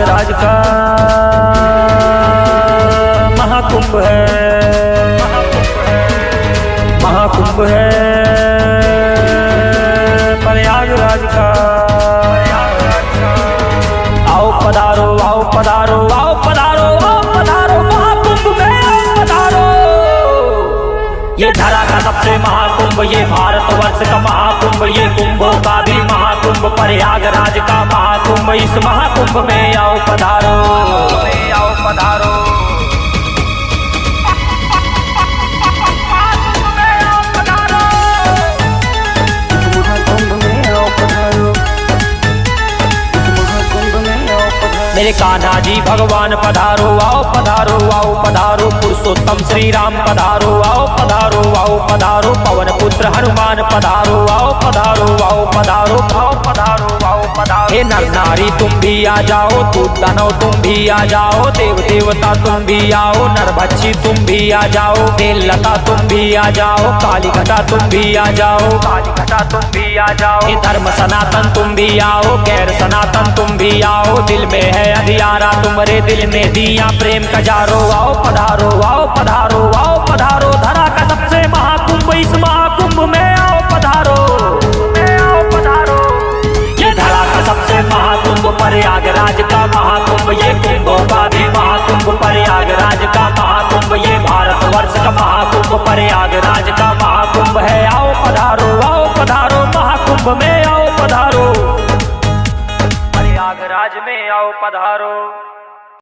प्रयागराज का महाकुंभ है, महाकुंभ है प्रयागराज का। आओ पधारो, आओ पधारो, आओ पधारो, आओ पधारो, महाकुंभ में आओ पधारो। ये धरा का सबसे महाकुंभ, ये भारतवर्ष का महाकुंभ, ये कुंभों का भी महाकुंभ, प्रयागराज का महाकुंभ। इस महाकुंभ में आओ पधारो, आओ पधारो। मेरे कान्हा जी भगवान पधारो, आओ पधारो, आओ पधारो। पुरुषोत्तम श्री राम पधारो, आओ पधारो, आओ पधारो। पवन पुत्र हनुमान पधारो, आओ पधारो, आओ पधारो, आओ पधारो, आओ पधारो। हे नर नारी तुम भी आ जाओ, दूत दानव तुम भी आ जाओ, देव देवता तुम भी आओ, नरभक्षी तुम भी आ जाओ, तेल लता तुम भी आ जाओ, काली घटा तुम भी आ जाओ, काली घटा तुम भी आ जाओ। हे धर्म सनातन तुम भी आओ, गैर सनातन तुम भी आओ। दिल में है अंधियारा तुम्हारे दिल में दिया प्रेम का जारो, आओ पधारो, आओ पधारो, आओ पधारो। धरा का सबसे महाकुंभ, इस महाकुंभ में आओ पधारो, आओ पधारो। ये धरा का सबसे महाकुंभ, प्रयागराज का महाकुंभ, ये कुंभों का भी महाकुंभ, प्रयागराज का महाकुंभ। ये भारतवर्ष का महाकुंभ, प्रयागराज का महाकुंभ है। आओ पधारो, आओ पधारो, महाकुंभ में आओ पधारो, प्रयागराज में आओ पधारो।